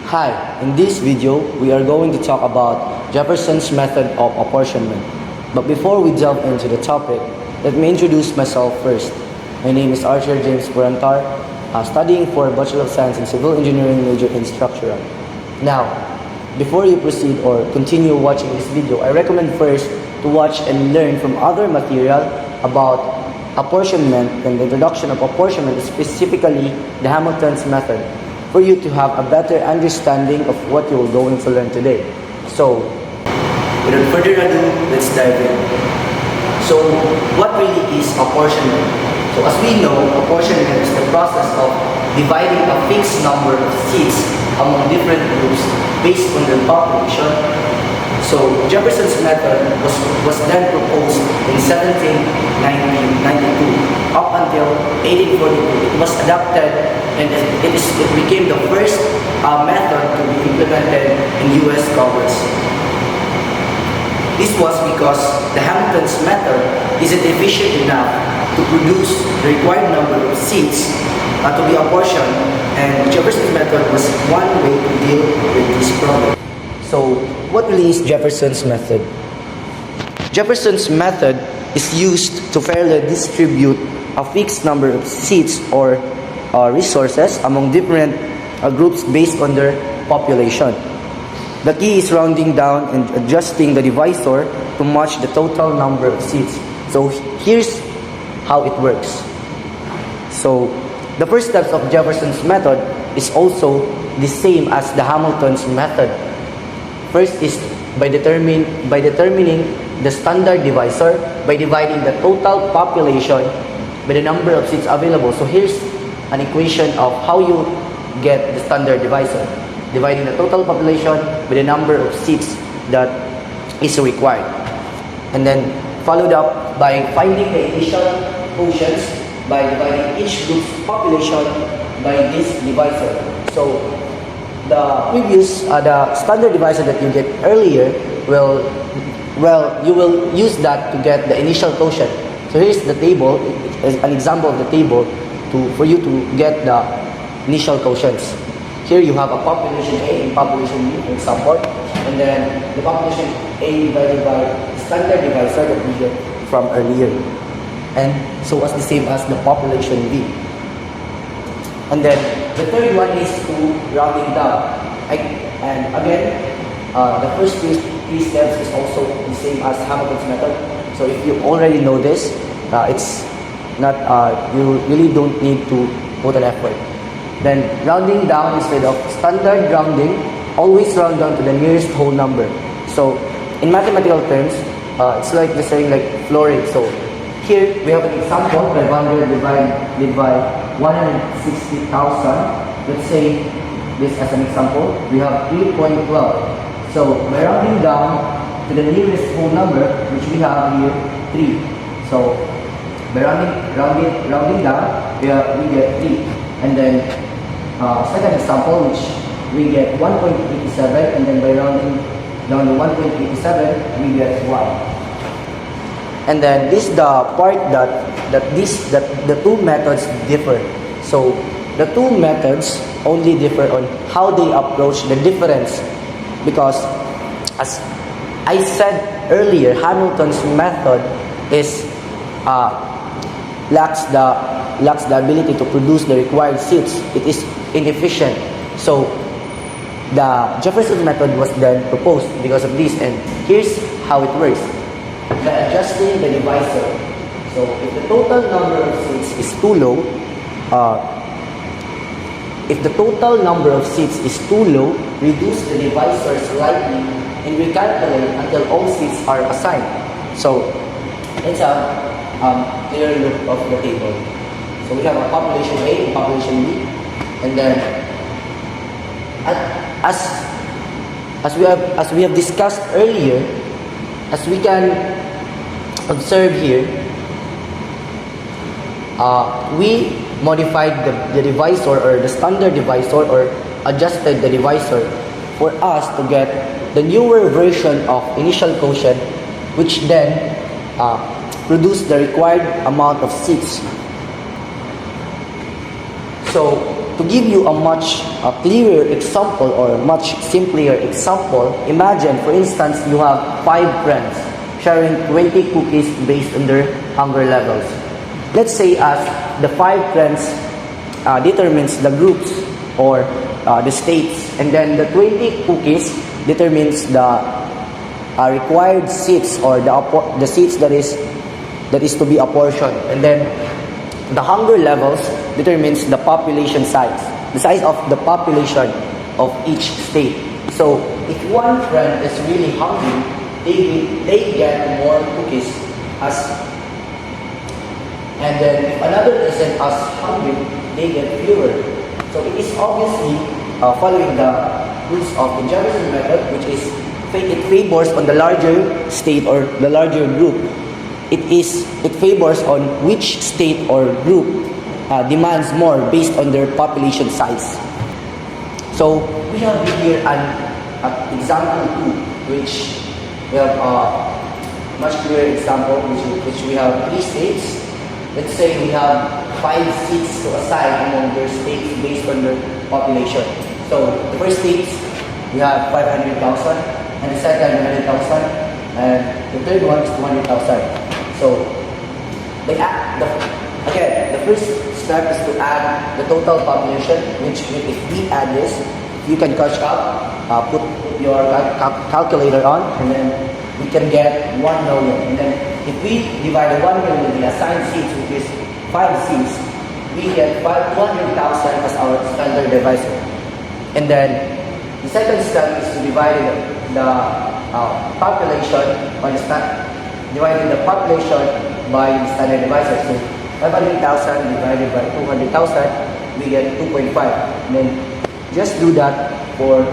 Hi, in this video, we are going to talk about Jefferson's method of apportionment. But before we delve into the topic, let me introduce myself first. My name is Archer James Purantar, studying for Bachelor of Science in Civil Engineering major in Structural. Now, before you proceed or continue watching this video, I recommend first to watch and learn from other material about apportionment and the introduction of apportionment, specifically the Hamilton's method, for you to have a better understanding of what you're going to learn today. So, without further ado, let's dive in. So, what really is apportionment? So, as we know, apportionment is the process of dividing a fixed number of seats among different groups based on their population. So, Jefferson's method was then proposed in 1792. Up until 1842, it was adopted and it became the first method to be implemented in U.S. Congress. This was because the Hamilton's method isn't efficient enough to produce the required number of seats to be apportioned, and Jefferson's method was one way to deal with this problem. So, what really is Jefferson's method? Jefferson's method is used to fairly distribute a fixed number of seats or resources among different groups based on their population. The key is rounding down and adjusting the divisor to match the total number of seats. So here's how it works. So the first steps of Jefferson's method is also the same as the Hamilton's method. First is by determining the standard divisor by dividing the total population by the number of seats available. So here's an equation of how you get the standard divisor. Dividing the total population by the number of seats that is required. And then followed up by finding the initial quotients by dividing each group's population by this divisor. So the previous, the standard divisor that you get earlier you will use that to get the initial quotient. So here's the table, an example of the table for you to get the initial quotients. Here you have a population A and population B, for example, and then the population A divided by the standard divisor that we get from earlier. And so as the same as the population B. And then the third one is to rounding down. And again, the first three steps is also the same as Hamilton's method. So if you already know this, it's not you really don't need to put an effort. Then rounding down, instead of standard rounding, always round down to the nearest whole number. So in mathematical terms, it's like just saying like floor rate. So here we have an example: 500 divided by 160,000. Let's say this as an example. We have 3.12. So by rounding down to the nearest whole number, which we have here 3. So by rounding down, we get 3. And then second example, which we get 1.87, and then by rounding down to 1.87, we get 1. And then this is the part that the two methods differ. So the two methods only differ on how they approach the difference, because as I said earlier, Hamilton's method is lacks the ability to produce the required seats. It is inefficient. So the Jefferson method was then proposed because of this, and here's how it works. By adjusting the divisor. So if the total number of seats is too low, reduce the divisor slightly and recalculate until all seats are assigned. So it's a clear look of the table. So we have a population A and population B, and then as we have discussed earlier, as we can observe here, we modified the divisor or the standard divisor, or adjusted the divisor for us to get the newer version of initial quotient, which then produce the required amount of seats. So to give you a much clearer example or much simpler example, imagine, for instance, you have 5 friends sharing 20 cookies based on their hunger levels. Let's say as the 5 friends determines the groups or the states, and then the 20 cookies determines the required seats or the seats that is to be apportioned, and then the hunger levels determines the population size, the size of the population of each state. So if one friend is really hungry, they get more cookies and then if another isn't as hungry, they get fewer. So it is obviously following the rules of the Jefferson method, which is it favors on the larger state or the larger group. It favors on which state or group demands more based on their population size. So we have here an example 2, which we have a much clearer example, which we have 3 states. Let's say we have 5 seats to assign among their states based on their population. So the first states we have 500,000, and the second 100,000, and the third one is 200,000. So the first step is to add the total population, which if we add this, you can catch up, put your calculator on, and then we can get 1 million. And then if we divide the 1 million the assigned seats, which is 5 seats, we get 200,000 as our standard divisor. And then the second step is to divide the population or dividing the population by the standard divisor. So 500,000 divided by 200,000, we get 2.5. And then just do that for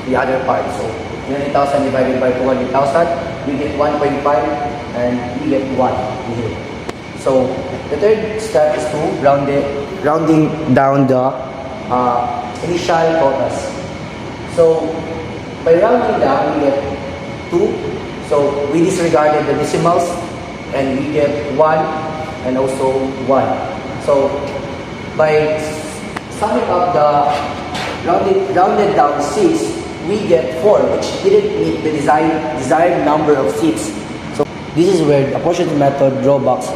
the other part. So 300,000 divided by 200,000, we get 1.5, and we get 1 here. So the third step is to rounding down the initial quotas. So by rounding down, we get 2. So we disregarded the decimals, and we get 1 and also 1. So by summing up the rounded down seats, we get 4, which didn't meet the desired number of seats. So this is where the apportionment method drawbacks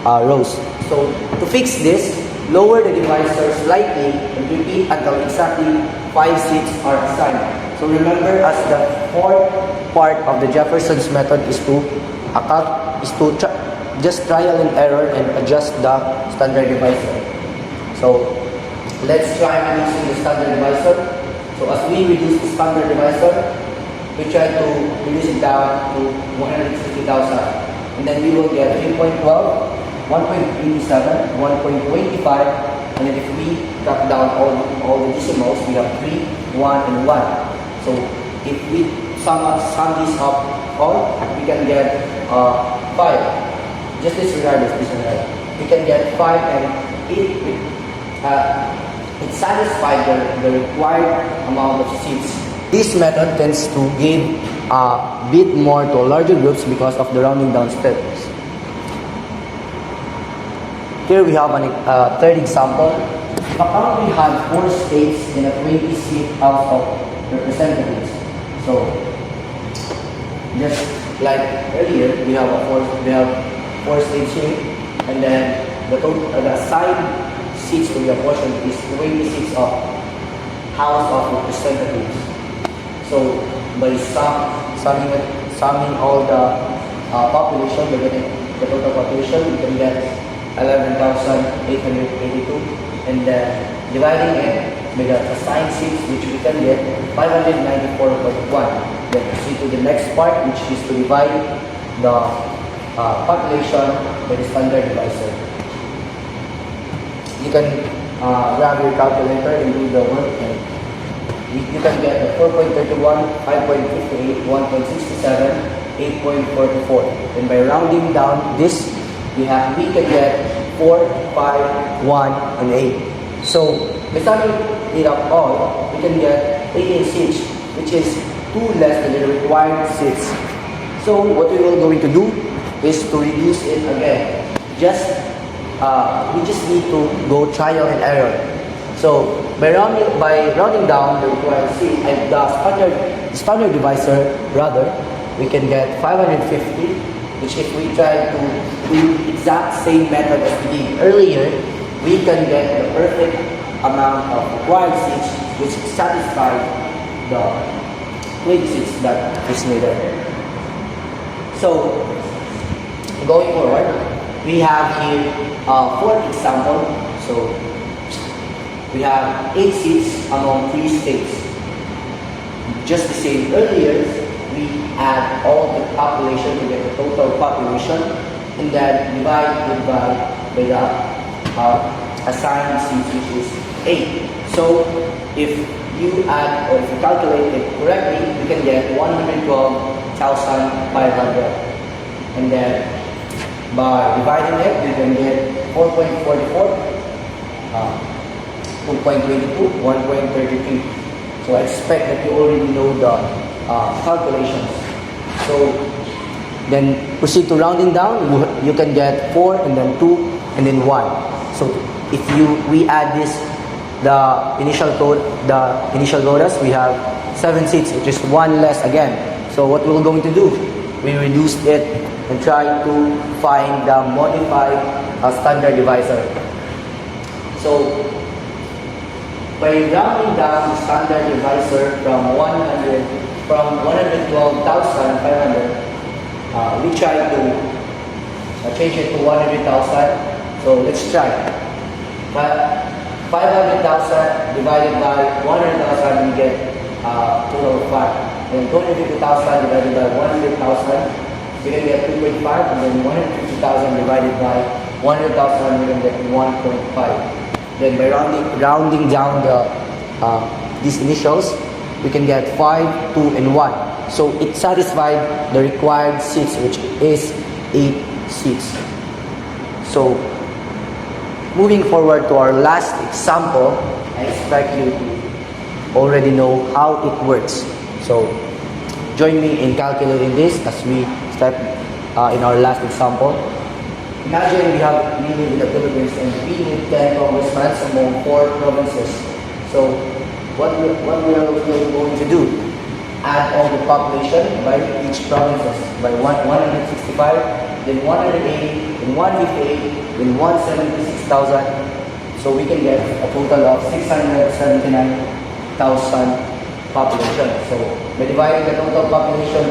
rose. So to fix this, lower the divisor slightly and repeat until exactly 5 seats are assigned. So remember, as the 4th part of the Jefferson's method is to just trial and error and adjust the standard divisor. So let's try reducing the standard divisor. So as we reduce the standard divisor, we try to reduce it down to 160,000. And then we will get 3.12, 1.87, 1.25, and then if we cut down all the decimals, we have 3, 1, and 1. So if we sum these up all, we can get 5. Just disregard this. We can get 5, and it satisfies the required amount of seats. This method tends to give a bit more to larger groups because of the rounding down steps. Here we have a third example. The country had 4 states in a 20-seat House of Representatives. So, just like earlier, we have 4 states here, and then the assigned seats to be apportioned is 26 of House of Representatives. So by summing all the population, the total population, we can get 11,882, and dividing it by the assigned seats, which we can get 594.1. Then proceed to the next part, which is to divide the population by the standard divisor. You can grab your calculator and do the work, and you can get 4.31, 5.58, 1.67, 8.44. And by rounding down this, we can get 4, 5, 1, and 8. So by summing it up all, we can get 18 seats, which is 2 less than the required seats. So what we will going to do is to reduce it again. Just we just need to go trial and error. So by rounding down the required seat and the standard divisor rather, we can get 550, which if we try to do exact same method as we did earlier, we can get the perfect amount of required seats which satisfy the 26 that is needed. So going forward, we have here fourth example. So we have 8 seats among 3 states. Just the same earlier, we add all the population to get the total population and then divide it by the assigned seats, which is 8. So if you add or if you calculate it correctly, you can get 112,500. And then by dividing it, you can get 4.44, 2.22, 1.33. So I expect that you already know the calculations. So then proceed to rounding down. You can get 4 and then 2 and then 1. So if we add this, the initial quotas, we have 7 seats, which is 1 less again. So what we're going to do, we reduce it and try to find the modified standard divisor. So by rounding down the standard divisor from 112,500, we try to change it to 100,000. So let's try. But 500,000 divided by 100,000, we get total of 5. Then 250,000 divided by 100,000, we can get 2.5. And then 150,000 divided by 100,000, we can get 1.5. Then by rounding down these initials, we can get 5, 2, and 1. So it satisfied the required seats, which is 8 seats. So moving forward to our last example, I expect you to already know how it works. So join me in calculating this as we step in our last example. Imagine we live in the Philippines and we need 10 congressmen among 4 provinces. So what we are going to do? Add all the population by each provinces by 165, then 180, then 158, then 176,000. So we can get a total of 679,000 population. So by dividing the total population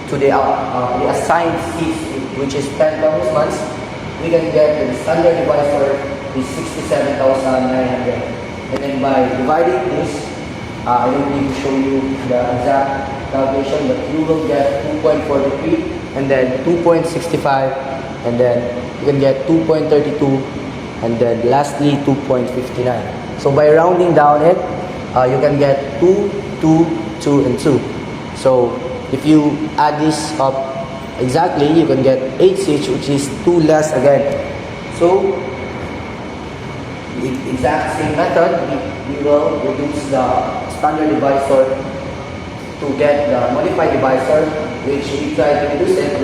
to the assigned seats, which is 10 congressmen, we can get the standard divisor is 67,900. And then by dividing this, I don't need to show you the exact calculation, but you will get 2.43 and then 2.65, and then you can get 2.32, and then lastly 2.59. So by rounding down it, you can get 2, 2, 2, and 2. So if you add this up exactly, you can get 8 seats, which is 2 less again. So the exact same method, we will reduce the standard divisor to get the modified divisor, which we try to reduce it.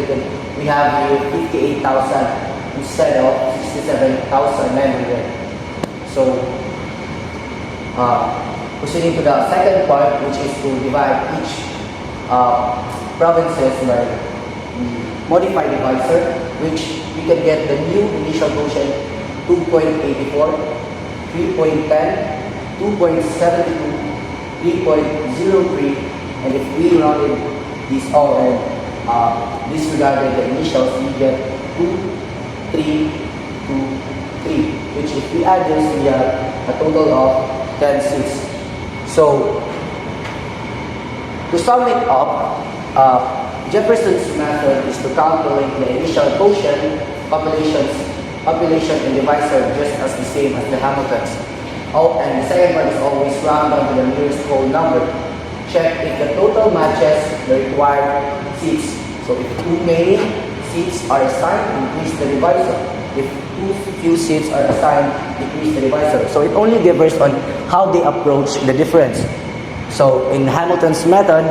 We have here 58,000 instead of 67,900. So proceeding to the second part, which is to divide each provinces by modified divisor, which we can get the new initial quotient 2.84, 3.10, 2.72, 3.03, and if we rounded these all and disregarded the initials, we get 2, 3, 2, 3, which if we add this, we have a total of 10 seats. So to sum it up, Jefferson's method is to calculate the initial quotient, population and divisor just as the same as the Hamilton's. Oh, and the second one is always round down to the nearest whole number. Check if the total matches the required seats. So if too many seats are assigned, increase the divisor. If too few seats are assigned, decrease the divisor. So it only differs on how they approach the difference. So in Hamilton's method,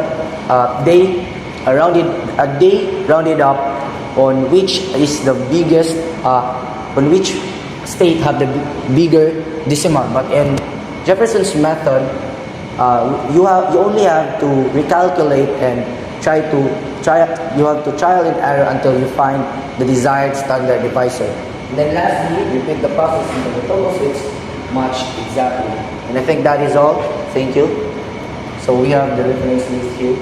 they rounded up on which is the biggest, on which state have the bigger decimal. But in Jefferson's method, you only have to recalculate and you have to trial and error until you find the desired standard divisor. And then lastly, repeat the process until the total fits match exactly. And I think that is all. Thank you. So we have the reference list here.